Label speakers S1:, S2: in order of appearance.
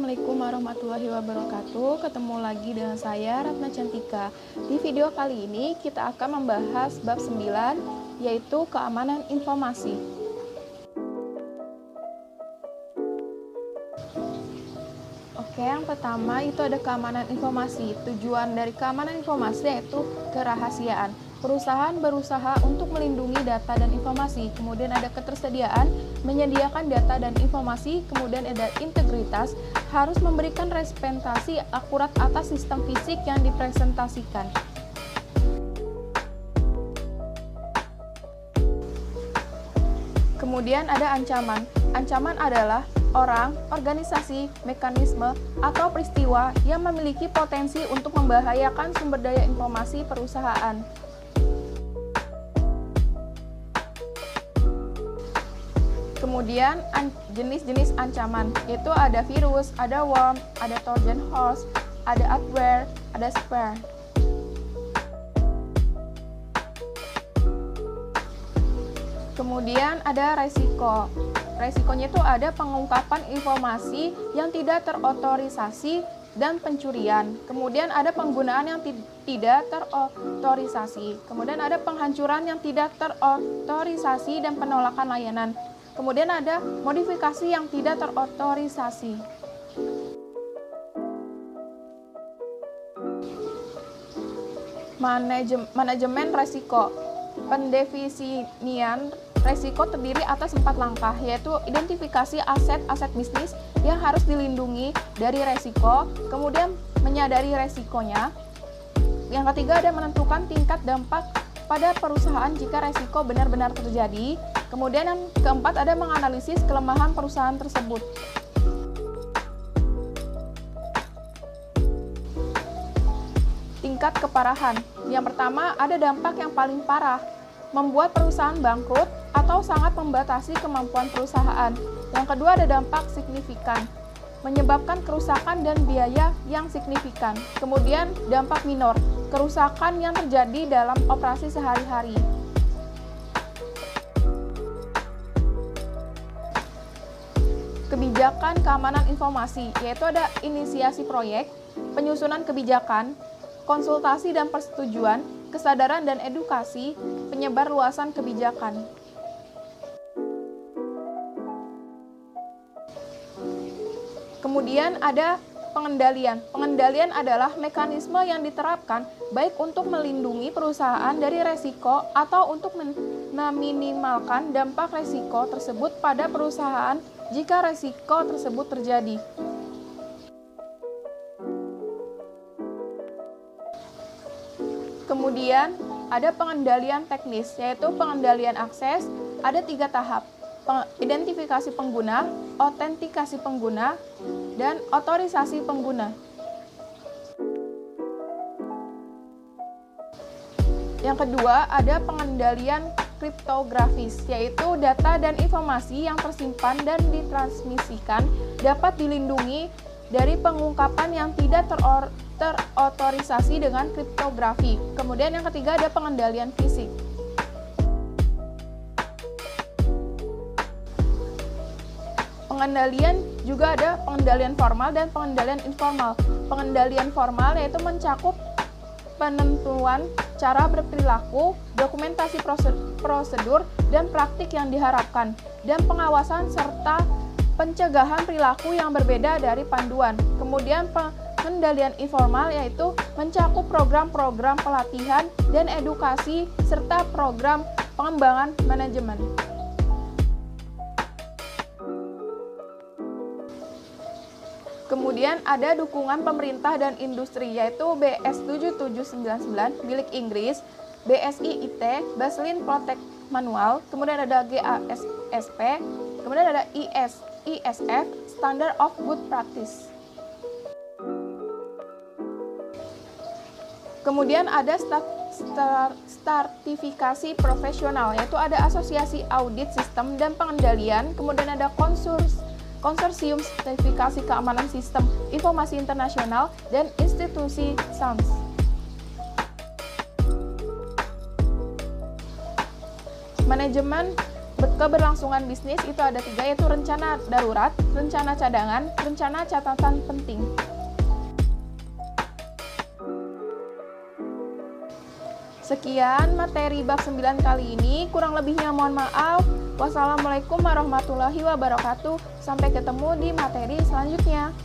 S1: Assalamualaikum warahmatullahi wabarakatuh. Ketemu lagi dengan saya Ratna Cantika. Di video kali ini kita akan membahas bab 9 yaitu keamanan informasi. Oke, yang pertama itu ada keamanan informasi. Tujuan dari keamanan informasi yaitu kerahasiaan. Perusahaan berusaha untuk melindungi data dan informasi, kemudian ada ketersediaan, menyediakan data dan informasi, kemudian ada integritas, harus memberikan representasi akurat atas sistem fisik yang dipresentasikan. Kemudian ada ancaman. Ancaman adalah orang, organisasi, mekanisme, atau peristiwa yang memiliki potensi untuk membahayakan sumber daya informasi perusahaan. Kemudian jenis-jenis ancaman, yaitu ada virus, ada worm, ada trojan horse, ada adware, ada spyware. Kemudian ada resiko. Resikonya itu ada pengungkapan informasi yang tidak terotorisasi dan pencurian. Kemudian ada penggunaan yang tidak terotorisasi. Kemudian ada penghancuran yang tidak terotorisasi dan penolakan layanan. Kemudian ada modifikasi yang tidak terotorisasi. Manajemen resiko. Pendefinisian resiko terdiri atas 4 langkah, yaitu identifikasi aset-aset bisnis yang harus dilindungi dari resiko, kemudian menyadari resikonya. Yang ketiga ada menentukan tingkat dampak pada perusahaan jika resiko benar-benar terjadi. Kemudian yang keempat ada menganalisis kelemahan perusahaan tersebut. Tingkat keparahan. Yang pertama ada dampak yang paling parah, membuat perusahaan bangkrut atau sangat membatasi kemampuan perusahaan. Yang kedua ada dampak signifikan, menyebabkan kerusakan dan biaya yang signifikan. Kemudian dampak minor, kerusakan yang terjadi dalam operasi sehari-hari. Kebijakan keamanan informasi, yaitu ada inisiasi proyek, penyusunan kebijakan, konsultasi dan persetujuan, kesadaran dan edukasi, penyebar luasan kebijakan. Kemudian ada pengendalian. Pengendalian adalah mekanisme yang diterapkan baik untuk melindungi perusahaan dari resiko atau untuk meminimalkan dampak resiko tersebut pada perusahaan jika resiko tersebut terjadi. Kemudian ada pengendalian teknis, yaitu pengendalian akses, ada 3 tahap. Identifikasi pengguna, autentikasi pengguna, dan otorisasi pengguna. Yang kedua, ada pengendalian kriptografis, yaitu data dan informasi yang tersimpan dan ditransmisikan dapat dilindungi dari pengungkapan yang tidak terotorisasi dengan kriptografi. Kemudian yang ketiga ada pengendalian fisik. Pengendalian juga ada pengendalian formal dan pengendalian informal. Pengendalian formal yaitu mencakup penentuan cara berperilaku, dokumentasi prosedur, dan praktik yang diharapkan, dan pengawasan serta pencegahan perilaku yang berbeda dari panduan. Kemudian pengendalian informal yaitu mencakup program-program pelatihan dan edukasi serta program pengembangan manajemen. Kemudian ada dukungan pemerintah dan industri, yaitu BS 7799 milik Inggris, BSI IT, Baseline Protect Manual, kemudian ada GASSP, kemudian ada ISF, Standard of Good Practice. Kemudian ada sertifikasi profesional, yaitu ada Asosiasi Audit Sistem dan Pengendalian, kemudian ada Konsorsium Sertifikasi Keamanan Sistem Informasi Internasional, dan institusi SANS. Manajemen keberlangsungan bisnis itu ada 3, yaitu rencana darurat, rencana cadangan, rencana catatan penting. Sekian materi bab 9 kali ini, kurang lebihnya mohon maaf. Wassalamualaikum warahmatullahi wabarakatuh. Sampai ketemu di materi selanjutnya.